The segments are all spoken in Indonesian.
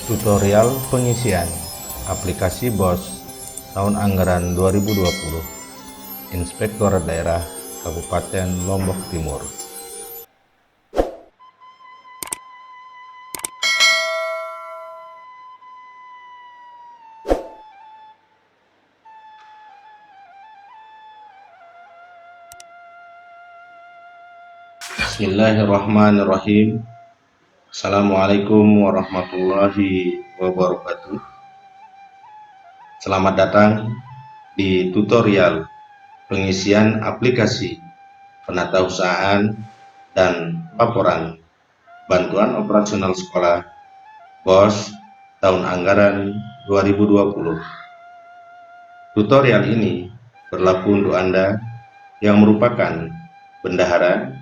Tutorial pengisian aplikasi BOS tahun anggaran 2020 Inspektor Daerah Kabupaten Lombok Timur. Bismillahirrahmanirrahim. Assalamualaikum warahmatullahi wabarakatuh. Selamat datang di tutorial pengisian aplikasi penatausahaan dan laporan bantuan operasional sekolah BOS tahun anggaran 2020. Tutorial ini berlaku untuk Anda yang merupakan bendahara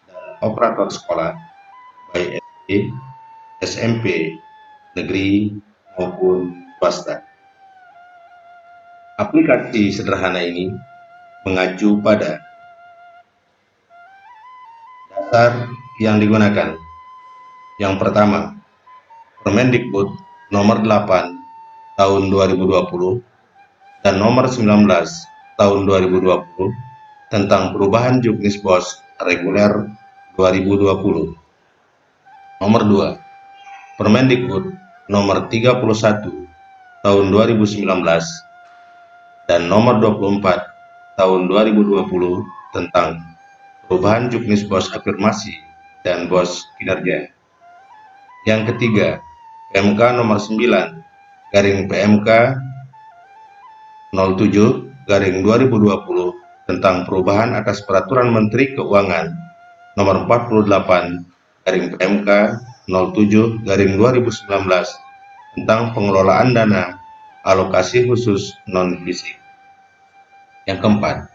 dan operator sekolah baik SD, SMP, negeri maupun swasta. Aplikasi sederhana ini mengacu pada dasar yang digunakan. Yang pertama, Permendikbud nomor 8 tahun 2020 dan nomor 19 tahun 2020 tentang perubahan juknis BOS reguler 2020. Nomor 2, Permendikbud nomor 31 tahun 2019 dan nomor 24 tahun 2020 tentang perubahan juknis BOS afirmasi dan BOS kinerja. Yang ketiga, PMK nomor 9 garing PMK 07/2020 tentang perubahan atas peraturan Menteri Keuangan nomor 48 garing PMK 07/2019 tentang pengelolaan dana alokasi khusus non-fisik. Yang keempat,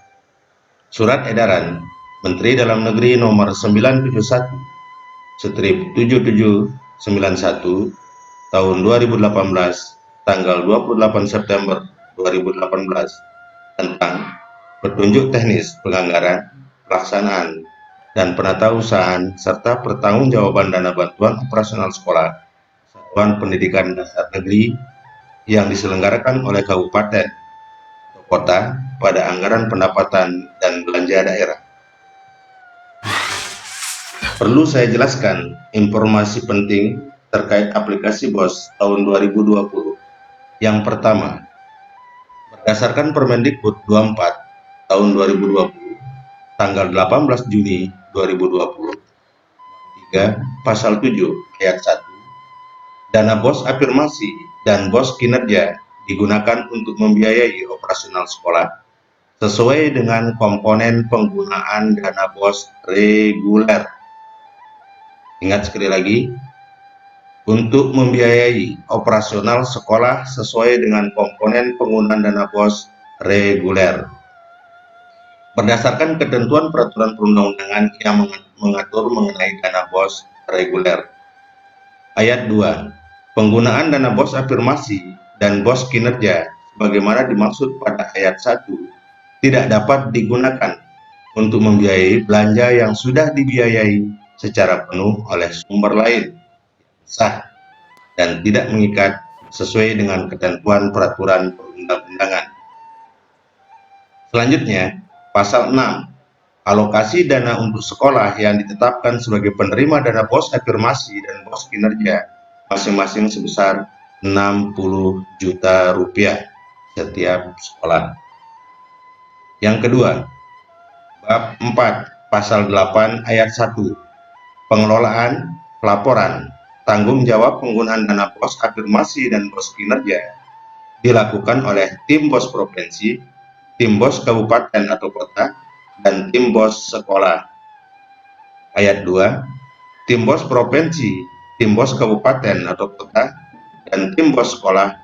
Surat Edaran Menteri Dalam Negeri nomor 971/7791 tahun 2018 tanggal 28 September 2018 tentang petunjuk teknis penganggaran, pelaksanaan, dan penatausahaan serta pertanggungjawaban dana bantuan operasional sekolah satuan pendidikan dasar negeri yang diselenggarakan oleh kabupaten atau kota pada anggaran pendapatan dan belanja daerah. Perlu saya jelaskan informasi penting terkait aplikasi BOS tahun 2020. Yang pertama, berdasarkan Permendikbud 24 tahun 2020 tanggal 18 Juni 2020, 3 pasal 7 ayat 1, dana BOS afirmasi dan BOS kinerja digunakan untuk membiayai operasional sekolah sesuai dengan komponen penggunaan dana BOS reguler. Ingat sekali lagi, untuk membiayai operasional sekolah sesuai dengan komponen penggunaan dana BOS reguler. Berdasarkan ketentuan peraturan perundang-undangan yang mengatur mengenai dana BOS reguler. Ayat 2. Penggunaan dana BOS afirmasi dan BOS kinerja sebagaimana dimaksud pada ayat 1 tidak dapat digunakan untuk membiayai belanja yang sudah dibiayai secara penuh oleh sumber lain sah dan tidak mengikat sesuai dengan ketentuan peraturan perundang-undangan. Selanjutnya, pasal 6. Alokasi dana untuk sekolah yang ditetapkan sebagai penerima dana BOS afirmasi dan BOS kinerja masing-masing sebesar Rp60 juta setiap sekolah. Yang kedua, bab 4 pasal 8 ayat 1, pengelolaan, pelaporan, tanggung jawab penggunaan dana BOS afirmasi dan BOS kinerja dilakukan oleh tim BOS provinsi, tim BOS kabupaten atau kota, dan tim BOS sekolah. Ayat 2, tim BOS provinsi, tim BOS kabupaten atau kota, dan tim BOS sekolah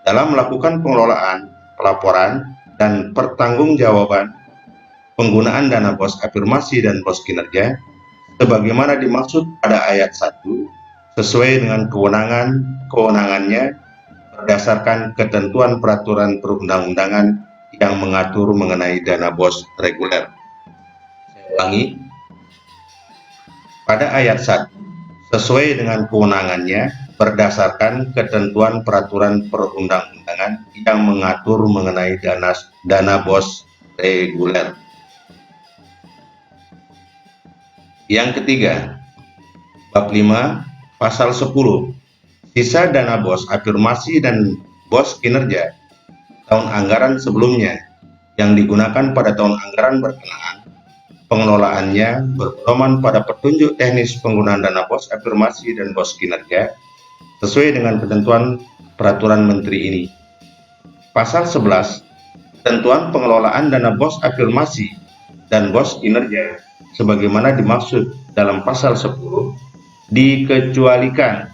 dalam melakukan pengelolaan, pelaporan, dan pertanggungjawaban penggunaan dana BOS afirmasi dan BOS kinerja sebagaimana dimaksud pada ayat 1 sesuai dengan kewenangannya berdasarkan ketentuan peraturan perundang-undangan yang mengatur mengenai dana BOS reguler. Saya ulangi, pada ayat 1 sesuai dengan kewenangannya berdasarkan ketentuan peraturan perundang-undangan yang mengatur mengenai dana BOS reguler. Yang ketiga, bab 5 pasal 10, sisa dana BOS afirmasi dan BOS kinerja tahun anggaran sebelumnya yang digunakan pada tahun anggaran berkenaan, pengelolaannya berpedoman pada petunjuk teknis penggunaan dana BOS afirmasi dan BOS kinerja sesuai dengan ketentuan peraturan menteri ini. Pasal 11, ketentuan pengelolaan dana BOS afirmasi dan BOS kinerja sebagaimana dimaksud dalam pasal 10 dikecualikan.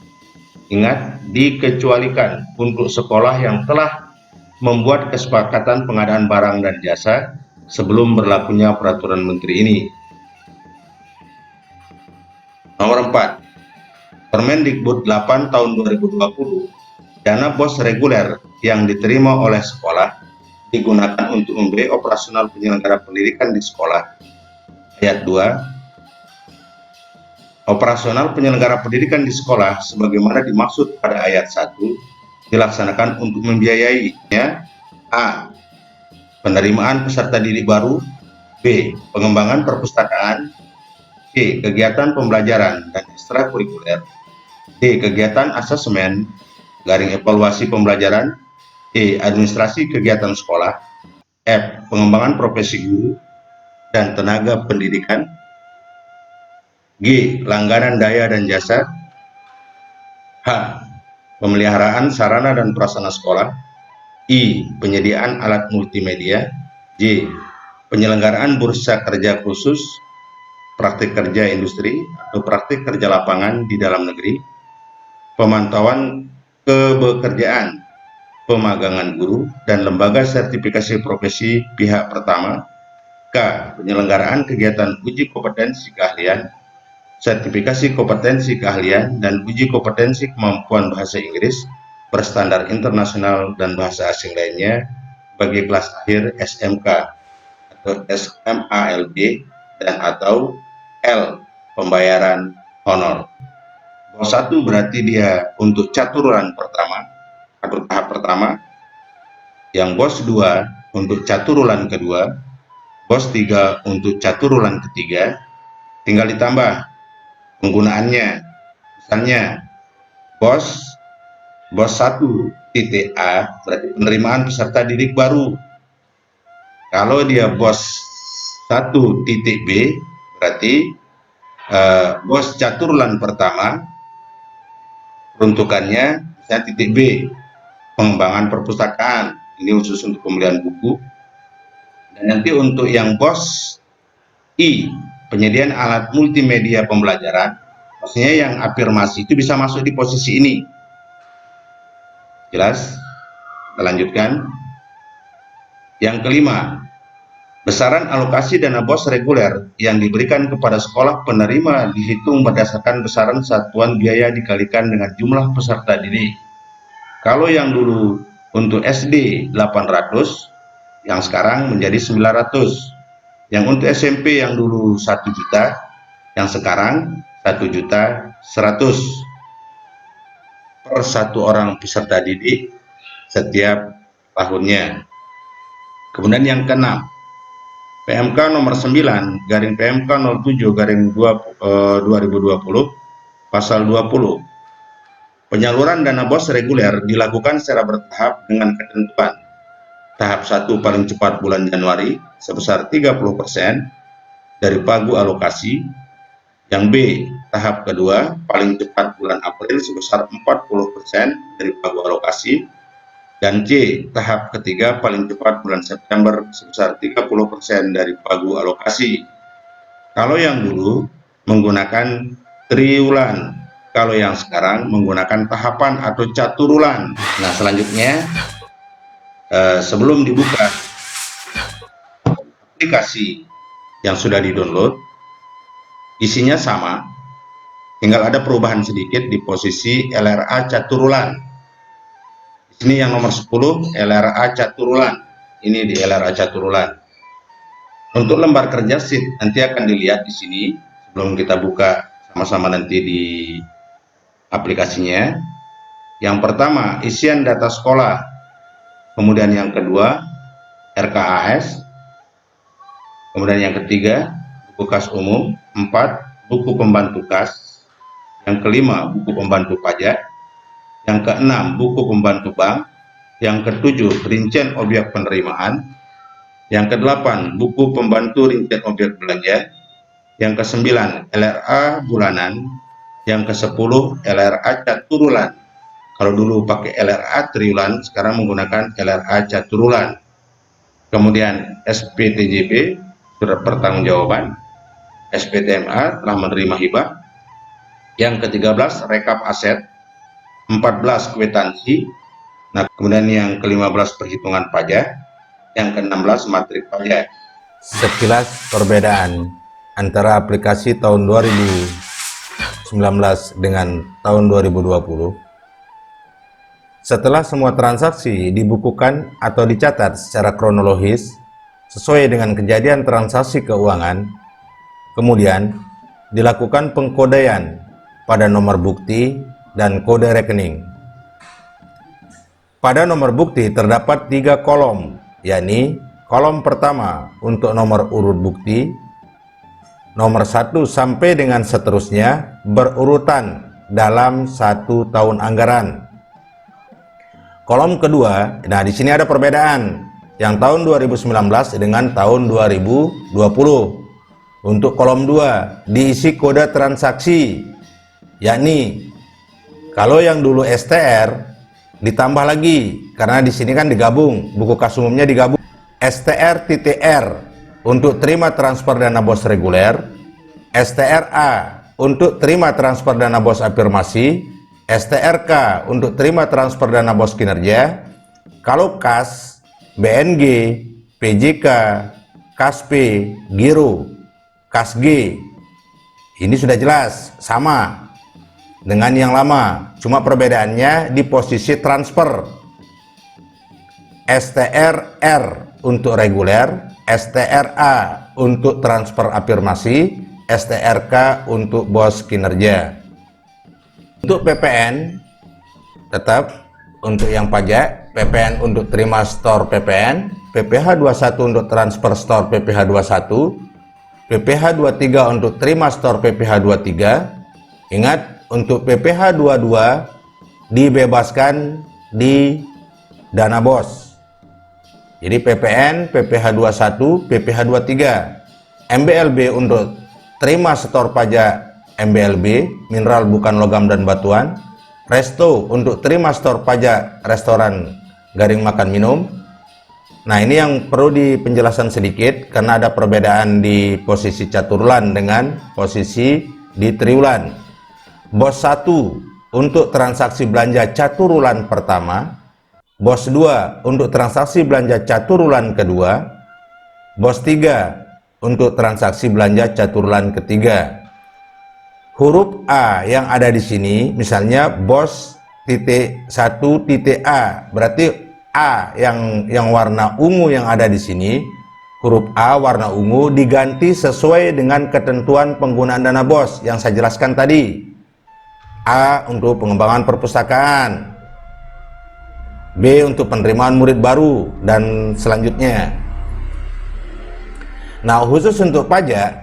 Ingat, dikecualikan untuk sekolah yang telah membuat kesepakatan pengadaan barang dan jasa sebelum berlakunya peraturan menteri ini. Nomor 4, Permendikbud 8 tahun 2020, dana BOS reguler yang diterima oleh sekolah digunakan untuk membiayai operasional penyelenggara pendidikan di sekolah. Ayat 2, operasional penyelenggara pendidikan di sekolah sebagaimana dimaksud pada ayat 1 dilaksanakan untuk membiayainya: A. Penerimaan peserta didik baru, B. Pengembangan perpustakaan, C. Kegiatan pembelajaran dan ekstrakurikuler, D. Kegiatan asesmen garing evaluasi pembelajaran, E. Administrasi kegiatan sekolah, F. Pengembangan profesi guru dan tenaga pendidikan, G. Langganan daya dan jasa, H. Pemeliharaan sarana dan prasarana sekolah, I. Penyediaan alat multimedia, J. Penyelenggaraan bursa kerja khusus, praktik kerja industri atau praktik kerja lapangan di dalam negeri, pemantauan kebekerjaan, pemagangan guru, dan lembaga sertifikasi profesi pihak pertama, K. Penyelenggaraan kegiatan uji kompetensi keahlian, sertifikasi kompetensi keahlian, dan uji kompetensi kemampuan bahasa Inggris berstandar internasional dan bahasa asing lainnya bagi kelas akhir SMK atau SMALD dan atau L. Pembayaran honor. BOS 1 berarti dia untuk caturulan pertama atau tahap pertama, yang BOS 2 untuk caturulan kedua, BOS 3 untuk caturulan ketiga. Tinggal ditambah penggunaannya. Misalnya BOS 1.A berarti penerimaan peserta didik baru. Kalau dia BOS 1.B berarti BOS caturulan pertama peruntukannya misalnya titik B, pengembangan perpustakaan, ini khusus untuk pembelian buku. Dan nanti untuk yang BOS I, penyediaan alat multimedia pembelajaran, maksudnya yang afirmasi itu bisa masuk di posisi ini. Jelas? Kita lanjutkan. Yang kelima, besaran alokasi dana BOS reguler yang diberikan kepada sekolah penerima dihitung berdasarkan besaran satuan biaya dikalikan dengan jumlah peserta didik. Kalau yang dulu untuk SD 800, yang sekarang menjadi 900. Yang untuk SMP yang dulu 1 juta, yang sekarang 1.100.000 per satu orang peserta didik setiap tahunnya. Kemudian yang keenam, PMK nomor 9 garing PMK 07 garing 2020 pasal 20. Penyaluran dana BOS reguler dilakukan secara bertahap dengan ketentuan tahap 1 paling cepat bulan Januari sebesar 30% dari pagu alokasi, yang B tahap kedua paling cepat bulan April sebesar 40% dari pagu alokasi, dan C tahap ketiga paling cepat bulan September sebesar 30% dari pagu alokasi. Kalau yang dulu menggunakan triwulan, kalau yang sekarang menggunakan tahapan atau caturulan. Nah, selanjutnya sebelum dibuka aplikasi yang sudah di-download, isinya sama, tinggal ada perubahan sedikit di posisi LRA caturulan. Ini yang nomor 10, LRA caturulan. Ini di LRA caturulan. Untuk lembar kerja sheet nanti akan dilihat di sini sebelum kita buka sama-sama nanti di aplikasinya. Yang pertama, isian data sekolah. Kemudian yang kedua, RKAS. Kemudian yang ketiga, buku kas umum. 4, buku pembantu kas. Yang kelima, buku pembantu pajak. Yang keenam, buku pembantu bank. Yang ketujuh, rincian objek penerimaan. Yang kedelapan, buku pembantu rincian objek belanja. Yang kesembilan, LRA bulanan. Yang kesepuluh, LRA caturulan. Kalau dulu pakai LRA triwulan, sekarang menggunakan LRA caturulan. Kemudian SPTJP, surat pertanggungjawaban. SPTMA telah menerima hibah. Yang ke-13, rekap aset. 14, kwitansi. Nah, kemudian yang ke-15, perhitungan pajak. Yang ke-16, matrik pajak. Sekilas perbedaan antara aplikasi tahun 2019 dengan tahun 2020. Setelah semua transaksi dibukukan atau dicatat secara kronologis sesuai dengan kejadian transaksi keuangan, kemudian dilakukan pengkodean pada nomor bukti dan kode rekening. Pada nomor bukti terdapat 3 kolom, yakni kolom pertama untuk nomor urut bukti, nomor 1 sampai dengan seterusnya berurutan dalam 1 tahun anggaran. Kolom kedua, nah di sini ada perbedaan yang tahun 2019 dengan tahun 2020. Untuk kolom 2 diisi kode transaksi, yakni kalau yang dulu STR ditambah lagi karena di sini kan digabung, buku kas umumnya digabung. STR-R untuk terima transfer dana bos reguler, STRA untuk terima transfer dana bos afirmasi, STRK untuk terima transfer dana bos kinerja. Kalau kas, BNG, PJK, KASP, Giro, KASG, ini sudah jelas sama dengan yang lama, cuma perbedaannya di posisi transfer. STRR untuk reguler, STRA untuk transfer afirmasi, STRK untuk bos kinerja. Untuk PPN tetap untuk yang pajak, PPN untuk terima store PPN, PPh 21 untuk transfer store PPh 21, PPh 23 untuk terima store PPh 23. Ingat, untuk PPh 22 dibebaskan di dana bos. Jadi PPN, PPh 21, PPh 23. MBLB untuk terima store pajak MBLB, mineral bukan logam dan batuan. Resto untuk terima store pajak restoran garing makan minum. Nah, ini yang perlu dipenjelasan sedikit karena ada perbedaan di posisi caturulan dengan posisi di triwulan. Bos 1 untuk transaksi belanja caturulan pertama, bos 2 untuk transaksi belanja caturulan kedua, bos 3 untuk transaksi belanja caturulan ketiga. Huruf A yang ada di sini, misalnya bos titik 1 titik A, berarti A yang warna ungu yang ada di sini, huruf A warna ungu diganti sesuai dengan ketentuan penggunaan dana bos yang saya jelaskan tadi. A untuk pengembangan perpustakaan, B untuk penerimaan murid baru, dan selanjutnya. Nah, khusus untuk pajak,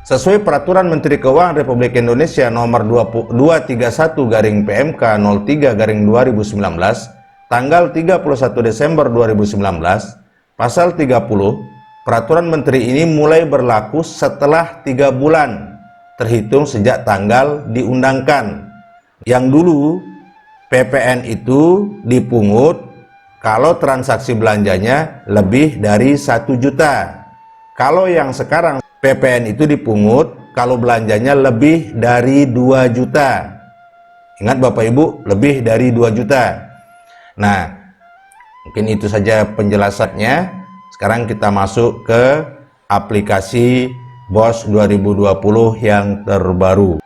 sesuai Peraturan Menteri Keuangan Republik Indonesia nomor 231/PMK 03/2019 tanggal 31 Desember 2019, pasal 30, Peraturan Menteri ini mulai berlaku setelah 3 bulan terhitung sejak tanggal diundangkan. Yang dulu PPN itu dipungut kalau transaksi belanjanya lebih dari 1 juta. Kalau yang sekarang PPN itu dipungut kalau belanjanya lebih dari 2 juta. Ingat Bapak Ibu, lebih dari 2 juta. Nah, mungkin itu saja penjelasannya. Sekarang kita masuk ke aplikasi BOS 2020 yang terbaru.